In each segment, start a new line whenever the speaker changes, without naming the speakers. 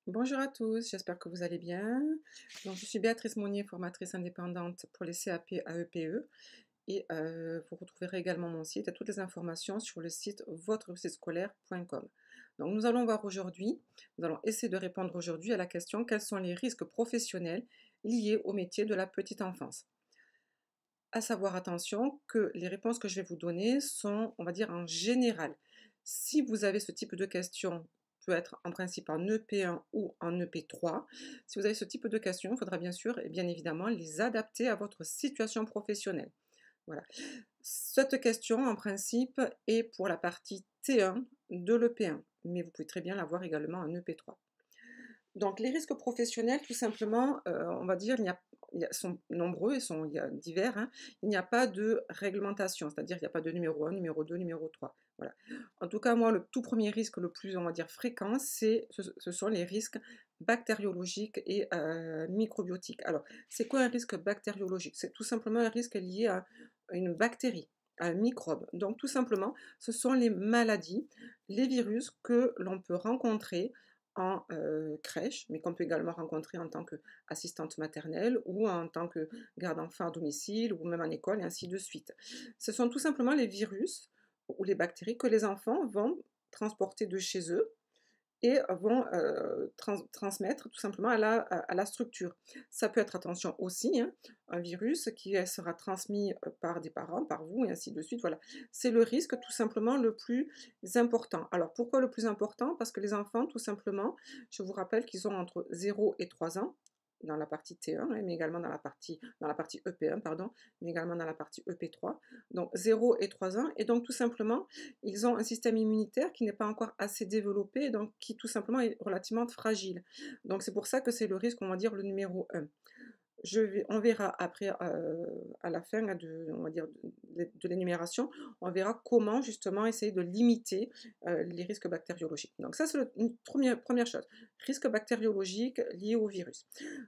Bonjour à tous, j'espère que vous allez bien. Donc, je suis Béatrice Monnier, formatrice indépendante pour les CAP AEPE et vous retrouverez également mon site et toutes les informations sur le site votreréussitescolaire.com. Donc, nous allons essayer de répondre aujourd'hui à la question: quels sont les risques professionnels liés au métier de la petite enfance? À savoir, attention, que les réponses que je vais vous donner sont, on va dire, en général. Si vous avez ce type de questions, peut être en principe en EP1 ou en EP3, si vous avez ce type de questions, il faudra bien sûr et bien évidemment les adapter à votre situation professionnelle. Voilà. Cette question, en principe, est pour la partie T1 de l'EP1, mais vous pouvez très bien l'avoir également en EP3. Donc les risques professionnels, tout simplement, on va dire, sont nombreux et il y a divers, hein. Il n'y a pas de réglementation, c'est-à-dire il n'y a pas de numéro 1, numéro 2, numéro 3. Voilà. En tout cas, moi, le tout premier risque le plus, on va dire, fréquent, ce sont les risques bactériologiques et microbiotiques. Alors, c'est quoi un risque bactériologique? C'est tout simplement un risque lié à une bactérie, à un microbe. Donc, tout simplement, ce sont les maladies, les virus que l'on peut rencontrer en crèche, mais qu'on peut également rencontrer en tant qu'assistante maternelle ou en tant que garde-enfant à domicile ou même en école et ainsi de suite. Ce sont tout simplement les virus ou les bactéries que les enfants vont transporter de chez eux et vont transmettre tout simplement à la structure. Ça peut être, attention aussi, hein, un virus qui sera transmis par des parents, par vous, et ainsi de suite. Voilà. C'est le risque tout simplement le plus important. Alors pourquoi le plus important? Parce que les enfants, tout simplement, je vous rappelle qu'ils ont entre 0 et 3 ans dans la partie T1, hein, mais également dans la partie EP1, pardon, mais également dans la partie EP3. Donc 0 et 3 ans. Et donc tout simplement, ils ont un système immunitaire qui n'est pas encore assez développé, donc qui tout simplement est relativement fragile. Donc c'est pour ça que c'est le risque, on va dire, le numéro un. On verra après, à la fin on va dire, de l'énumération, on verra comment justement essayer de limiter les risques bactériologiques. Donc ça, c'est une première chose. Risque bactériologique lié au virus.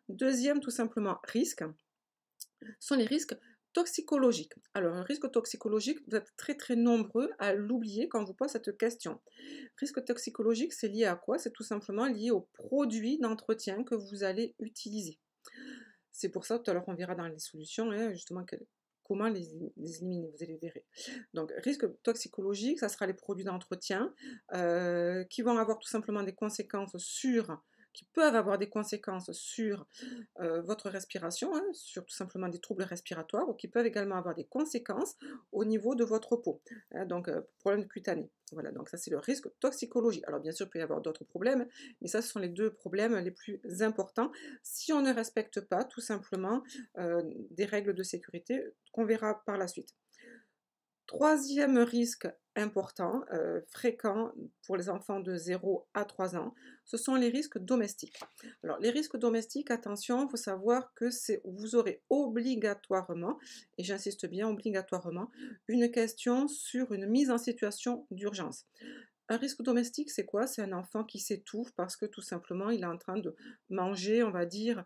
Deuxième, tout simplement, risque, sont les risques toxicologiques. Alors, un risque toxicologique, vous êtes très très nombreux à l'oublier quand on vous pose cette question. Risque toxicologique, c'est lié à quoi? C'est tout simplement lié aux produits d'entretien que vous allez utiliser. C'est pour ça, tout à l'heure, on verra dans les solutions, hein, justement, comment les éliminer, vous allez verrer. Donc, risque toxicologique, ça sera les produits d'entretien qui vont avoir tout simplement des conséquences qui peuvent avoir des conséquences sur votre respiration, hein, sur tout simplement des troubles respiratoires, ou qui peuvent également avoir des conséquences au niveau de votre peau, hein, donc problèmes cutanés. Voilà, donc ça c'est le risque toxicologique. Alors bien sûr, il peut y avoir d'autres problèmes, mais ça ce sont les deux problèmes les plus importants si on ne respecte pas tout simplement des règles de sécurité qu'on verra par la suite. Troisième risque important, fréquent pour les enfants de 0 à 3 ans, ce sont les risques domestiques. Alors les risques domestiques, attention, il faut savoir que vous aurez obligatoirement, et j'insiste bien obligatoirement, une question sur une mise en situation d'urgence. Un risque domestique, c'est quoi? C'est un enfant qui s'étouffe parce que tout simplement, il est en train de manger, on va dire,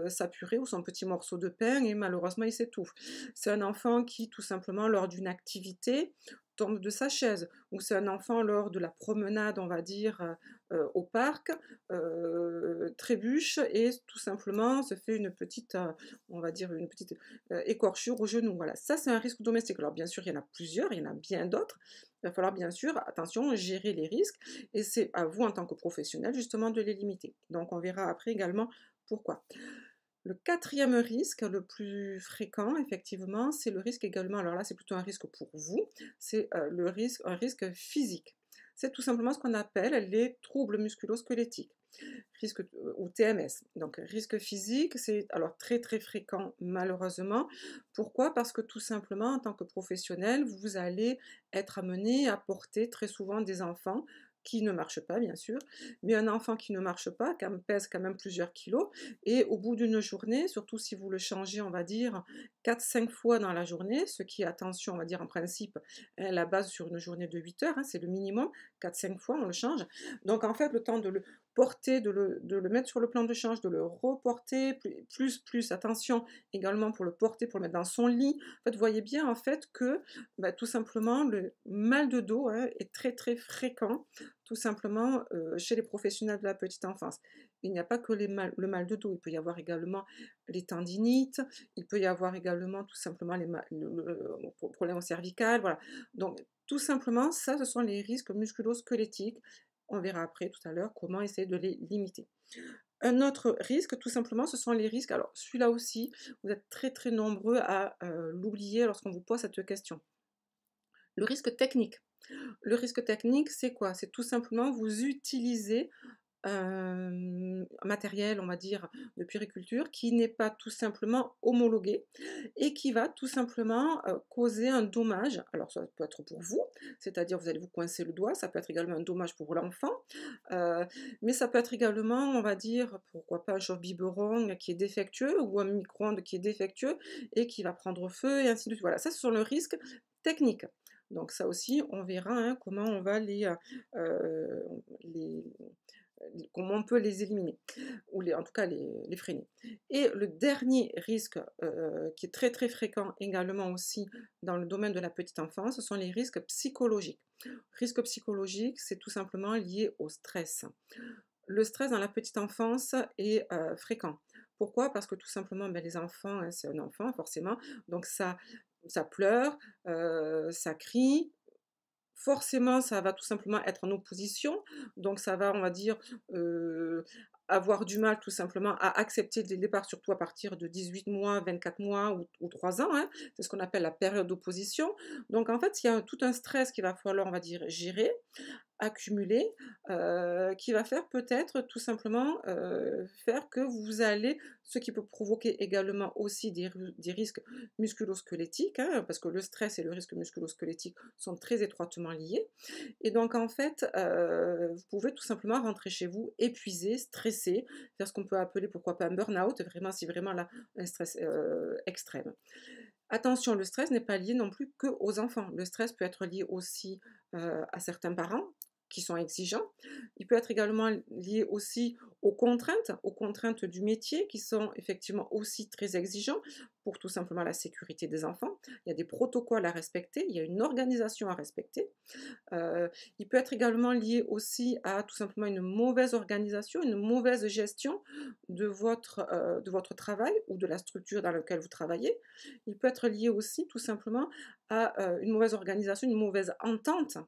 sa purée ou son petit morceau de pain et malheureusement, il s'étouffe. C'est un enfant qui, tout simplement, lors d'une activité, tombe de sa chaise. Ou c'est un enfant lors de la promenade, on va dire, au parc, trébuche et tout simplement se fait une petite, on va dire, une petite écorchure au genou. Voilà, ça c'est un risque domestique. Alors bien sûr, il y en a plusieurs, il y en a bien d'autres. Il va falloir bien sûr, attention, gérer les risques et c'est à vous en tant que professionnel justement de les limiter. Donc on verra après également pourquoi. Le quatrième risque, le plus fréquent effectivement, c'est le risque également, alors là c'est plutôt un risque pour vous, c'est un risque physique. C'est tout simplement ce qu'on appelle les troubles musculo-squelettiques, risque ou TMS. Donc risque physique, c'est alors très très fréquent malheureusement. Pourquoi? Parce que tout simplement en tant que professionnel, vous allez être amené à porter très souvent des enfants qui ne marchent pas bien sûr, mais un enfant qui ne marche pas, pèse quand même plusieurs kilos, et au bout d'une journée, surtout si vous le changez, on va dire, 4-5 fois dans la journée, ce qui est, attention, on va dire en principe, hein, la base sur une journée de 8 heures, hein, c'est le minimum, 4-5 fois on le change. Donc en fait, le temps de le porter, de le mettre sur le plan de change, de le reporter, plus, attention également pour le porter, pour le mettre dans son lit. En fait, vous voyez bien en fait que bah, tout simplement le mal de dos hein, est très très fréquent tout simplement, chez les professionnels de la petite enfance. Il n'y a pas que le mal de dos, il peut y avoir également les tendinites, il peut y avoir également tout simplement les ma le problème cervical, voilà. Donc tout simplement, ça, ce sont les risques musculo-squelettiques. On verra après tout à l'heure comment essayer de les limiter. Un autre risque, tout simplement, ce sont les risques, alors celui-là aussi, vous êtes très, très nombreux à, l'oublier lorsqu'on vous pose cette question. Le risque technique. Le risque technique, c'est quoi? C'est tout simplement vous utilisez un matériel, on va dire, de puériculture qui n'est pas tout simplement homologué et qui va tout simplement, causer un dommage. Alors ça peut être pour vous, c'est-à-dire vous allez vous coincer le doigt, ça peut être également un dommage pour l'enfant, heu, mais ça peut être également, on va dire, pourquoi pas un chauffe-biberon qui est défectueux ou un micro-ondes qui est défectueux et qui va prendre feu et ainsi de suite. Voilà, ça ce sont le risque technique. Donc ça aussi, on verra, hein, comment on va les comment on peut les éliminer ou en tout cas les freiner. Et le dernier risque, qui est très, très fréquent également aussi dans le domaine de la petite enfance, ce sont les risques psychologiques. Risques psychologiques, c'est tout simplement lié au stress. Le stress dans la petite enfance est, fréquent. Pourquoi? Parce que tout simplement, les enfants, hein, c'est un enfant forcément, donc ça pleure, ça crie, forcément, ça va tout simplement être en opposition, donc ça va, on va dire, heu, avoir du mal tout simplement à accepter dès le départ, surtout à partir de 18 mois, 24 mois ou 3 ans, hein. C'est ce qu'on appelle la période d'opposition. Donc en fait, il y a tout un stress qu'il va falloir, on va dire, gérer, accumulé, qui va faire peut-être tout simplement, faire que vous allez ce qui peut provoquer également aussi des risques musculo-squelettiques, hein, parce que le stress et le risque musculo-squelettique sont très étroitement liés et donc en fait, vous pouvez tout simplement rentrer chez vous épuisé, stressé, faire ce qu'on peut appeler pourquoi pas un burn-out, vraiment si vraiment là, un stress, extrême. Attention, le stress n'est pas lié non plus qu'aux enfants. Le stress peut être lié aussi, à certains parents qui sont exigeants. Il peut être également lié aussi aux contraintes du métier qui sont effectivement aussi très exigeants pour tout simplement la sécurité des enfants. Il y a des protocoles à respecter, il y a une organisation à respecter. Heu, il peut être également lié aussi à tout simplement une mauvaise organisation, une mauvaise gestion de votre travail ou de la structure dans laquelle vous travaillez. Il peut être lié aussi tout simplement à, une mauvaise organisation, une mauvaise entente,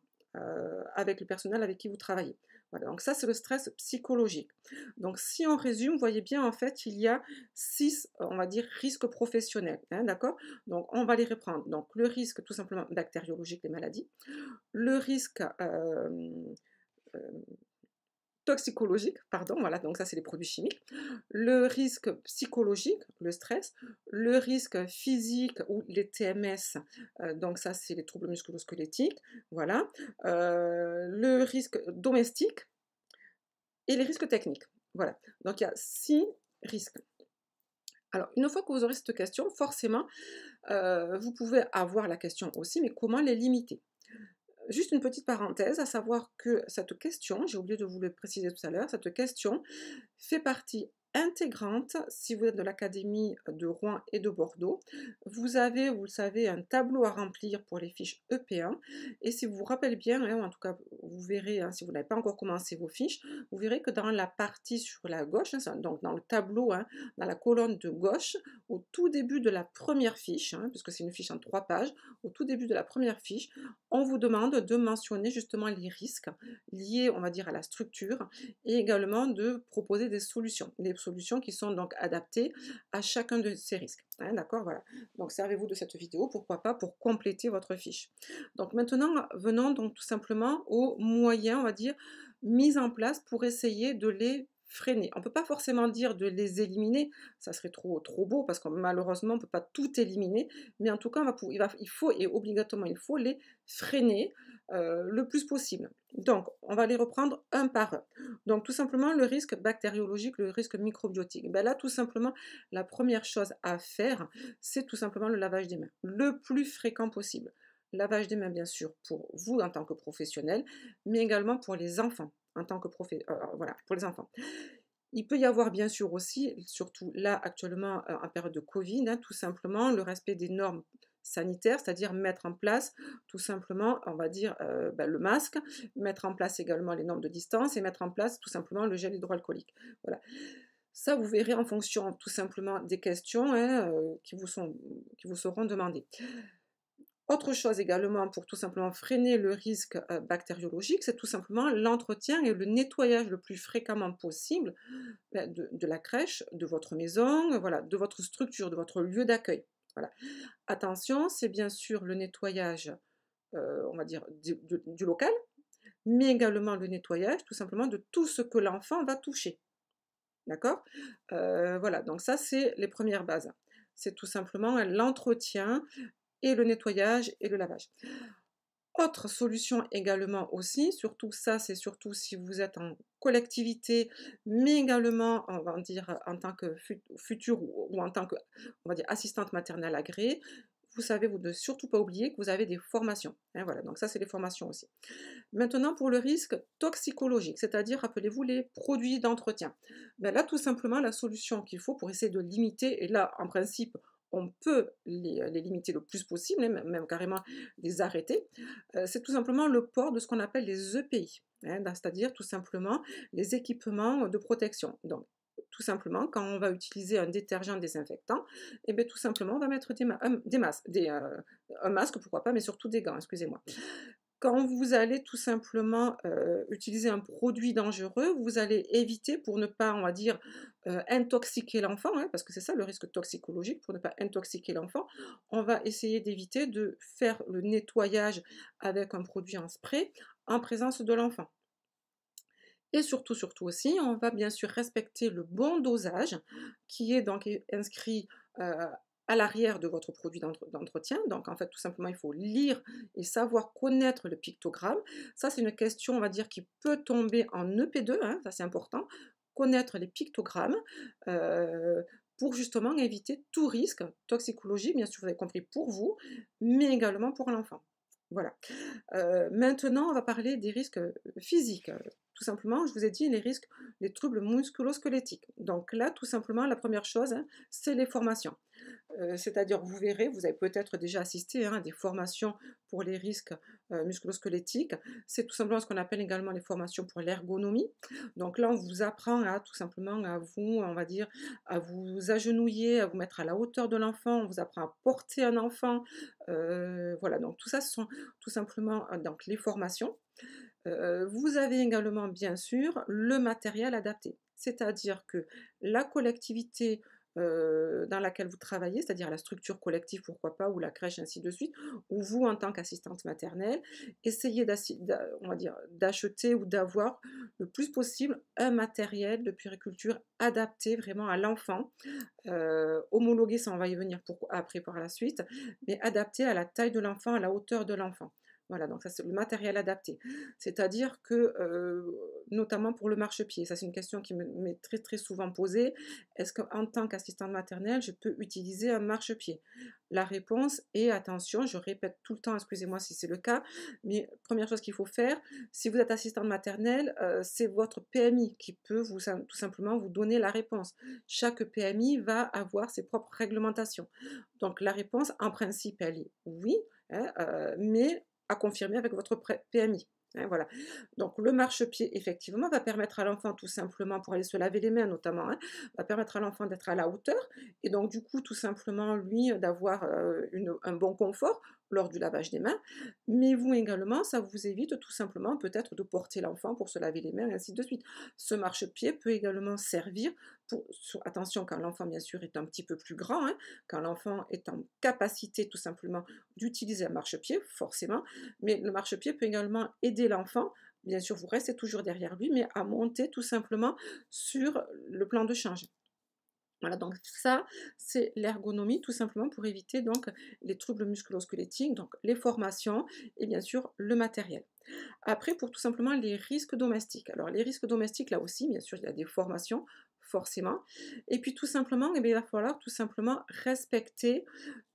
avec le personnel avec qui vous travaillez. Voilà, donc ça, c'est le stress psychologique. Donc si on résume, vous voyez bien, en fait, il y a 6, on va dire, risques professionnels, hein, d'accord? Donc on va les reprendre. Donc le risque tout simplement bactériologique, les maladies, le risque, toxicologique, pardon, voilà, donc ça, c'est les produits chimiques. Le risque psychologique, le stress. Le risque physique ou les TMS, donc ça, c'est les troubles musculo-squelettiques, voilà. Le risque domestique et les risques techniques. Voilà, donc il y a 6 risques. Alors, une fois que vous aurez cette question, forcément, vous pouvez avoir la question aussi, mais comment les limiter? Juste une petite parenthèse, à savoir que cette question, j'ai oublié de vous le préciser tout à l'heure, cette question fait partie intégrante, si vous êtes de l'académie de Rouen et de Bordeaux, vous avez, vous le savez, un tableau à remplir pour les fiches EP1 et si vous vous rappelez bien, hein, ou en tout cas vous verrez, hein, si vous n'avez pas encore commencé vos fiches, vous verrez que dans la partie sur la gauche, hein, donc dans le tableau, hein, dans la colonne de gauche, au tout début de la première fiche, hein, puisque c'est une fiche en 3 pages, au tout début de la première fiche, on vous demande de mentionner justement les risques liés, on va dire, à la structure et également de proposer des solutions qui sont donc adaptées à chacun de ces risques. Hein, d'accord, voilà. Donc servez-vous de cette vidéo, pourquoi pas, pour compléter votre fiche. Donc maintenant, venons donc tout simplement aux moyens, on va dire, mis en place pour essayer de les freiner. On ne peut pas forcément dire de les éliminer, ça serait trop beau parce que malheureusement on ne peut pas tout éliminer, mais en tout cas il faut et obligatoirement il faut les freiner le plus possible. Donc on va les reprendre un par un. Donc tout simplement le risque bactériologique, le risque microbiotique. Ben là tout simplement la première chose à faire, c'est tout simplement le lavage des mains, le plus fréquent possible. Lavage des mains bien sûr pour vous en tant que professionnel, mais également pour les enfants en tant que voilà, pour les enfants. Il peut y avoir bien sûr aussi, surtout là actuellement en période de Covid, hein, tout simplement le respect des normes sanitaires, c'est-à-dire mettre en place tout simplement, on va dire, le masque, mettre en place également les normes de distance et mettre en place tout simplement le gel hydroalcoolique. Voilà. Ça, vous verrez en fonction tout simplement des questions, hein, qui vous seront demandées. Autre chose également pour tout simplement freiner le risque bactériologique, c'est tout simplement l'entretien et le nettoyage le plus fréquemment possible de la crèche, de votre maison, voilà, de votre structure, de votre lieu d'accueil. Voilà. Attention, c'est bien sûr le nettoyage, on va dire, du local, mais également le nettoyage tout simplement de tout ce que l'enfant va toucher. D'accord? Voilà, donc ça, c'est les premières bases. C'est tout simplement l'entretien et le nettoyage et le lavage. Autre solution également aussi, surtout ça, c'est surtout si vous êtes en collectivité, mais également, on va dire, en tant que future ou en tant que, on va dire, assistante maternelle agréée, vous savez, vous ne surtout pas oublier que vous avez des formations. Hein, voilà, donc ça, c'est les formations aussi. Maintenant, pour le risque toxicologique, c'est-à-dire, rappelez-vous, les produits d'entretien. Ben là, tout simplement, la solution qu'il faut pour essayer de limiter, et là, en principe, on peut les limiter le plus possible, hein, même carrément les arrêter, c'est tout simplement le port de ce qu'on appelle les EPI, hein, c'est-à-dire tout simplement les équipements de protection. Donc, tout simplement, quand on va utiliser un détergent désinfectant, et bien, tout simplement, on va mettre des masques, un masque, pourquoi pas, mais surtout des gants, excusez-moi. Quand vous allez tout simplement, utiliser un produit dangereux, vous allez éviter pour ne pas, on va dire, intoxiquer l'enfant, hein, parce que c'est ça le risque toxicologique, pour ne pas intoxiquer l'enfant, on va essayer d'éviter de faire le nettoyage avec un produit en spray en présence de l'enfant. Et surtout, surtout aussi, on va bien sûr respecter le bon dosage qui est donc inscrit à l'arrière de votre produit d'entretien. Donc en fait, tout simplement, il faut lire et savoir connaître le pictogramme. Ça, c'est une question, on va dire, qui peut tomber en EP2, hein, ça c'est important, connaître les pictogrammes. euh, pour justement éviter tout risque toxicologique, bien sûr, vous avez compris, pour vous, mais également pour l'enfant. Voilà. Maintenant, on va parler des risques physiques. Tout simplement, je vous ai dit les risques, les troubles musculo-squelettiques. Donc là, tout simplement, la première chose, hein, c'est les formations. C'est-à-dire, vous verrez, vous avez peut-être déjà assisté hein, à des formations pour les risques musculo-squelettiques. C'est tout simplement ce qu'on appelle également les formations pour l'ergonomie. Donc là, on vous apprend à tout simplement à vous, on va dire, à vous agenouiller, à vous mettre à la hauteur de l'enfant. On vous apprend à porter un enfant. Voilà, donc tout ça, ce sont tout simplement donc, les formations. Vous avez également, bien sûr, le matériel adapté. C'est-à-dire que la collectivité dans laquelle vous travaillez, c'est-à-dire la structure collective, pourquoi pas, ou la crèche, ainsi de suite, ou vous, en tant qu'assistante maternelle, essayez on va dire, d'acheter ou d'avoir le plus possible un matériel de puériculture adapté vraiment à l'enfant. Homologué, ça on va y venir après par la suite, mais adapté à la taille de l'enfant, à la hauteur de l'enfant. Voilà, donc ça c'est le matériel adapté. C'est-à-dire que, notamment pour le marchepied, ça c'est une question qui m'est très très souvent posée. Est-ce qu'en tant qu'assistante maternelle, je peux utiliser un marchepied? La réponse est attention, je répète tout le temps, excusez-moi si c'est le cas, mais première chose qu'il faut faire, si vous êtes assistante maternelle, c'est votre PMI qui peut tout simplement vous donner la réponse. Chaque PMI va avoir ses propres réglementations. Donc la réponse, en principe, elle est oui, hein, mais à confirmer avec votre PMI. Hein, voilà. Donc le marchepied, effectivement, va permettre à l'enfant tout simplement, pour aller se laver les mains notamment, hein, va permettre à l'enfant d'être à la hauteur et donc du coup tout simplement lui d'avoir un bon confort lors du lavage des mains. Mais vous également, ça vous évite tout simplement peut-être de porter l'enfant pour se laver les mains et ainsi de suite. Ce marchepied peut également servir attention quand l'enfant bien sûr est un petit peu plus grand, hein, quand l'enfant est en capacité tout simplement d'utiliser un marchepied, forcément, mais le marchepied peut également aider l'enfant, bien sûr vous restez toujours derrière lui, mais à monter tout simplement sur le plan de charge. Voilà, donc ça, c'est l'ergonomie, tout simplement pour éviter donc les troubles musculo-squelettiques, donc les formations et bien sûr le matériel. Après, pour tout simplement les risques domestiques. Alors les risques domestiques, là aussi, bien sûr, il y a des formations, forcément. Et puis tout simplement, eh bien, il va falloir tout simplement respecter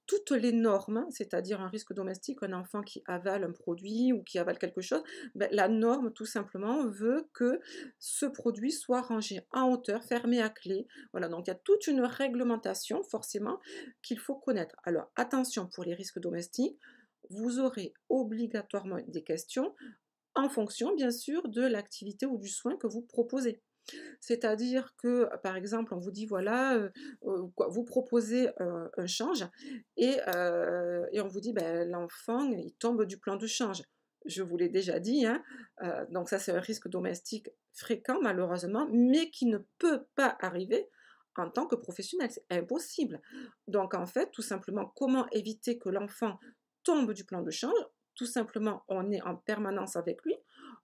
toutes les normes, c'est-à-dire un risque domestique, un enfant qui avale un produit ou qui avale quelque chose, beh, la norme tout simplement veut que ce produit soit rangé en hauteur, fermé à clé. Voilà, donc il y a toute une réglementation forcément qu'il faut connaître. Alors attention pour les risques domestiques, vous aurez obligatoirement des questions en fonction bien sûr de l'activité ou du soin que vous proposez. C'est-à-dire que, par exemple, on vous dit voilà, quoi, vous proposez, un change et on vous dit: «Beh, l'enfant, il tombe du plan de change». Je vous l'ai déjà dit, hein, donc ça, c'est un risque domestique fréquent malheureusement, mais qui ne peut pas arriver en tant que professionnel, c'est impossible. Donc en fait, tout simplement, comment éviter que l'enfant tombe du plan de change? Tout simplement, on est en permanence avec lui,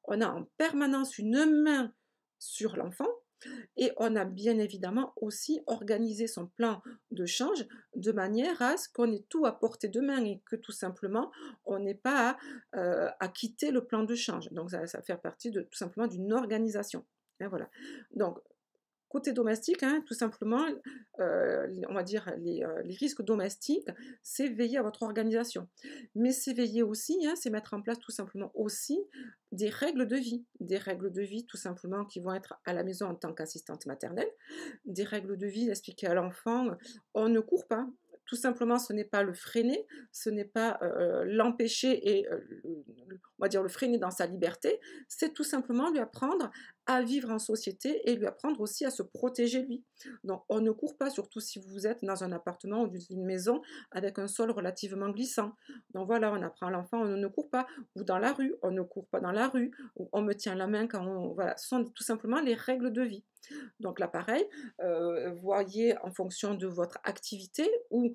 on a en permanence une main sur l'enfant et on a bien évidemment aussi organisé son plan de change de manière à ce qu'on ait tout à portée de main et que tout simplement on n'ait pas à quitter le plan de change. Donc ça fait partie de tout simplement d'une organisation. Et voilà. Donc côté domestique, hein, tout simplement, on va dire les risques domestiques, c'est veiller à votre organisation. Mais c'est veiller aussi, hein, c'est mettre en place tout simplement aussi des règles de vie. Des règles de vie tout simplement qui vont être à la maison en tant qu'assistante maternelle. Des règles de vie, expliquer à l'enfant, on ne court pas. Tout simplement, ce n'est pas le freiner, ce n'est pas l'empêcher et on va dire le freiner dans sa liberté, c'est tout simplement lui apprendre à vivre en société et lui apprendre aussi à se protéger lui. Donc on ne court pas, surtout si vous êtes dans un appartement ou dans une maison avec un sol relativement glissant. Donc voilà, on apprend à l'enfant, on ne court pas. Ou dans la rue, on ne court pas dans la rue. Ou on me tient la main quand on... Voilà, ce sont tout simplement les règles de vie. Donc là, pareil, voyez en fonction de votre activité ou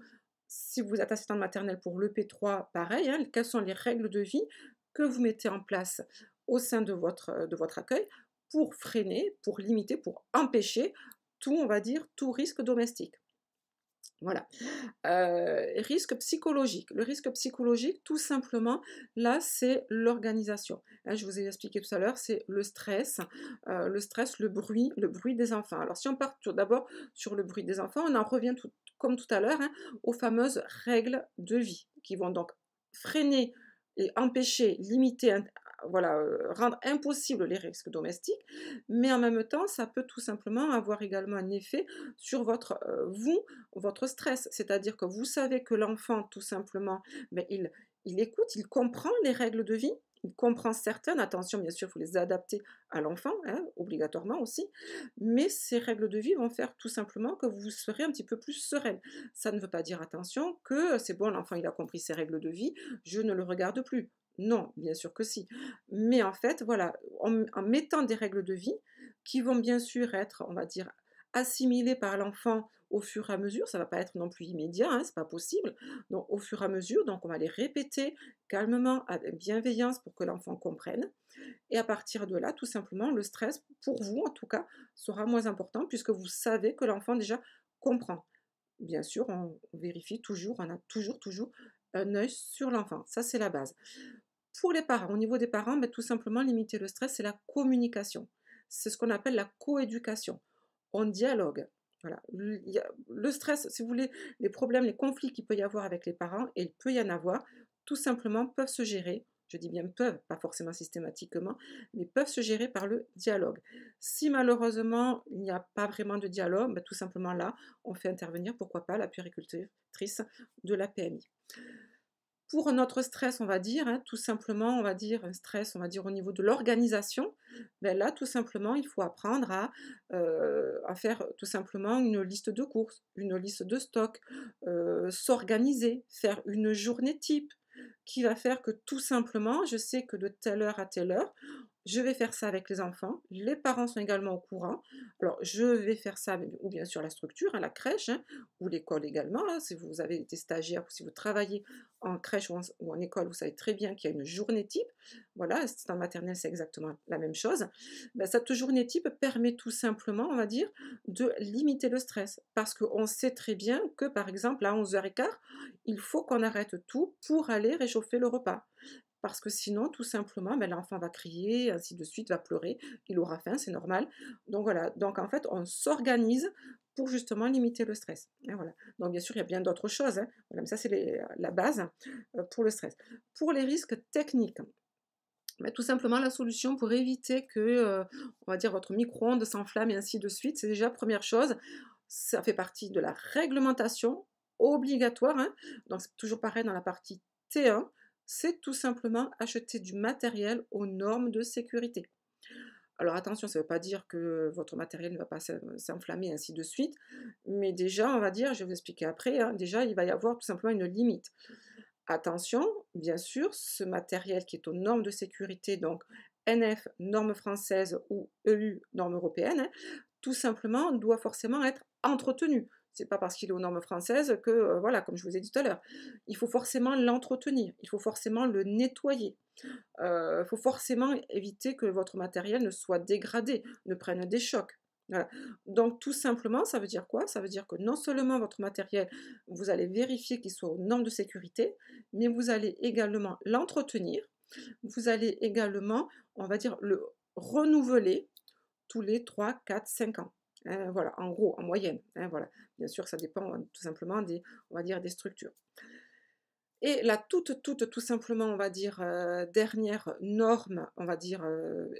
si vous êtes assistante maternelle pour l'EP3, pareil, hein, quelles sont les règles de vie que vous mettez en place au sein de votre accueil pour freiner, pour limiter, pour empêcher tout, on va dire, tout risque domestique. Voilà. Risque psychologique. Le risque psychologique, tout simplement, là, c'est l'organisation. Là, je vous ai expliqué tout à l'heure, c'est le stress, le bruit des enfants. Alors, si on part d'abord sur le bruit des enfants, on en revient comme tout à l'heure, hein, aux fameuses règles de vie qui vont donc freiner et empêcher, limiter, voilà, rendre impossible les risques domestiques, mais en même temps, ça peut tout simplement avoir également un effet sur votre stress. C'est-à-dire que vous savez que l'enfant, tout simplement, ben, il écoute, il comprend les règles de vie, il comprend certaines, attention, bien sûr, il faut les adapter à l'enfant, hein, obligatoirement aussi, mais ces règles de vie vont faire tout simplement que vous serez un petit peu plus sereine. Ça ne veut pas dire, attention, que c'est bon, l'enfant, il a compris ses règles de vie, je ne le regarde plus. Non, bien sûr que si. Mais en fait, voilà, en mettant des règles de vie qui vont bien sûr être, on va dire, assimilées par l'enfant au fur et à mesure, ça va pas être non plus immédiat, hein, c'est pas possible. Donc au fur et à mesure, donc on va les répéter calmement, avec bienveillance pour que l'enfant comprenne. Et à partir de là, tout simplement, le stress, pour vous en tout cas, sera moins important puisque vous savez que l'enfant déjà comprend. Bien sûr, on vérifie toujours, on a toujours un œil sur l'enfant. Ça, c'est la base. Pour les parents, au niveau des parents, tout simplement limiter le stress, c'est la communication. C'est ce qu'on appelle la coéducation. On dialogue. Voilà. Le stress, si vous voulez, les problèmes, les conflits qu'il peut y avoir avec les parents, et il peut y en avoir, tout simplement peuvent se gérer. Je dis bien peuvent, pas forcément systématiquement, mais peuvent se gérer par le dialogue. Si malheureusement il n'y a pas vraiment de dialogue, tout simplement là, on fait intervenir, pourquoi pas, la puéricultrice de la PMI. Pour notre stress, on va dire, hein, tout simplement, on va dire un stress, on va dire au niveau de l'organisation, ben là, tout simplement, il faut apprendre à faire tout simplement une liste de courses, une liste de stock, s'organiser, faire une journée type qui va faire que tout simplement, je sais que de telle heure à telle heure, je vais faire ça avec les enfants, les parents sont également au courant. Alors, je vais faire ça avec, ou bien sûr la structure, hein, la crèche, hein, ou l'école également, hein, si vous avez été stagiaire ou si vous travaillez en crèche ou en école, vous savez très bien qu'il y a une journée type. Voilà, c'est en maternelle, c'est exactement la même chose. Ben, cette journée type permet tout simplement, on va dire, de limiter le stress. Parce qu'on sait très bien que, par exemple, à 11h15, il faut qu'on arrête tout pour aller réchauffer le repas. Parce que sinon, tout simplement, ben, l'enfant va crier, ainsi de suite, va pleurer, il aura faim, c'est normal. Donc voilà, donc en fait, on s'organise pour justement limiter le stress. Et voilà. Donc bien sûr, il y a bien d'autres choses, hein. Voilà, mais ça c'est la base pour le stress. Pour les risques techniques, bah, tout simplement la solution pour éviter que, on va dire votre micro-ondes s'enflamme et ainsi de suite, c'est déjà première chose, ça fait partie de la réglementation obligatoire, hein, donc c'est toujours pareil dans la partie T1, c'est tout simplement acheter du matériel aux normes de sécurité. Alors attention, ça ne veut pas dire que votre matériel ne va pas s'enflammer, ainsi de suite, mais déjà, on va dire, je vais vous expliquer après, hein, déjà, il va y avoir tout simplement une limite. Attention, bien sûr, ce matériel qui est aux normes de sécurité, donc NF, normes françaises ou EU, normes européennes, hein, tout simplement doit forcément être entretenu. C'est pas parce qu'il est aux normes françaises que, voilà, comme je vous ai dit tout à l'heure, il faut forcément l'entretenir, il faut forcément le nettoyer. Il faut forcément éviter que votre matériel ne soit dégradé, ne prenne des chocs. Voilà. Donc tout simplement, ça veut dire quoi? Ça veut dire que non seulement votre matériel, vous allez vérifier qu'il soit aux normes de sécurité, mais vous allez également l'entretenir. Vous allez également, on va dire, le renouveler tous les 3, 4, 5 ans. Voilà, en gros, en moyenne, hein, voilà. Bien sûr, ça dépend tout simplement des, on va dire, des structures. Et la tout simplement, on va dire, dernière norme, on va dire,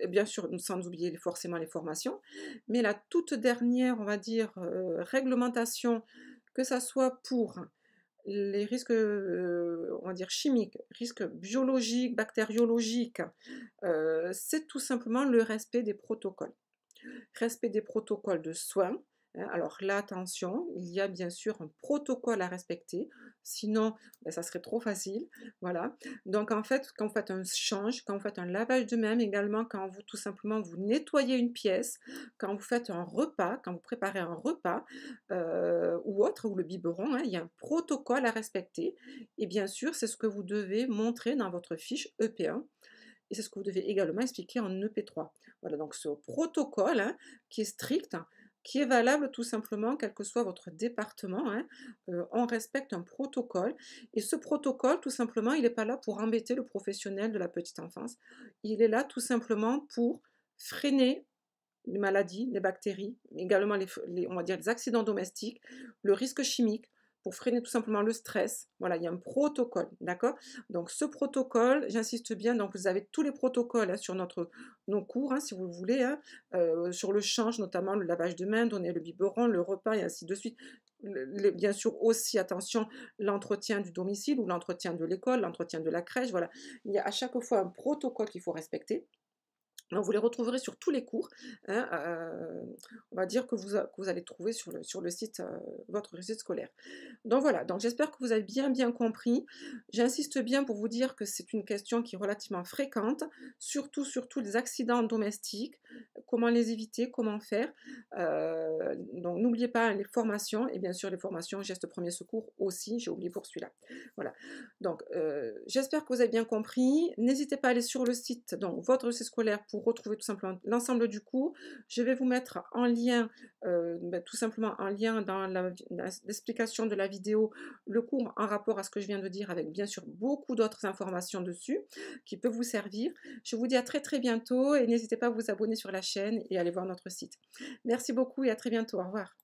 et bien sûr, sans oublier forcément les formations, mais la toute dernière, on va dire, réglementation, que ça soit pour les risques, on va dire chimiques, risques biologiques, bactériologiques, c'est tout simplement le respect des protocoles. Respect des protocoles de soins, hein. Alors là, attention, il y a bien sûr un protocole à respecter, sinon bah, ça serait trop facile. Voilà. Donc en fait, quand vous faites un change, quand vous faites un lavage de main, également quand vous tout simplement vous nettoyez une pièce, quand vous faites un repas, quand vous préparez un repas ou autre, ou le biberon, hein, il y a un protocole à respecter. Et bien sûr, c'est ce que vous devez montrer dans votre fiche EP1 et c'est ce que vous devez également expliquer en EP3. Voilà, donc ce protocole, hein, qui est strict, hein, qui est valable tout simplement, quel que soit votre département, hein, on respecte un protocole. Et ce protocole, tout simplement, il n'est pas là pour embêter le professionnel de la petite enfance. Il est là tout simplement pour freiner les maladies, les bactéries, également on va dire les accidents domestiques, le risque chimique, pour freiner tout simplement le stress. Voilà, il y a un protocole, d'accord? Donc ce protocole, j'insiste bien, donc vous avez tous les protocoles hein, sur nos cours, hein, si vous le voulez, hein, sur le change, notamment le lavage de main, donner le biberon, le repas et ainsi de suite. Bien sûr aussi, attention, l'entretien du domicile ou l'entretien de l'école, l'entretien de la crèche, voilà. Il y a à chaque fois un protocole qu'il faut respecter. Donc vous les retrouverez sur tous les cours, hein, on va dire que vous allez trouver sur le site, votre site scolaire. Donc voilà, donc j'espère que vous avez bien compris. J'insiste bien pour vous dire que c'est une question qui est relativement fréquente, surtout les accidents domestiques, comment les éviter, comment faire. Donc n'oubliez pas les formations et bien sûr les formations gestes premiers secours aussi, j'ai oublié pour celui-là. Voilà, donc j'espère que vous avez bien compris. N'hésitez pas à aller sur le site, donc votre site scolaire pour retrouver tout simplement l'ensemble du cours. Je vais vous mettre en lien, tout simplement en lien dans l'explication de la vidéo, le cours en rapport à ce que je viens de dire avec bien sûr beaucoup d'autres informations dessus qui peuvent vous servir. Je vous dis à très bientôt et n'hésitez pas à vous abonner sur la chaîne et à aller voir notre site. Merci beaucoup et à très bientôt. Au revoir.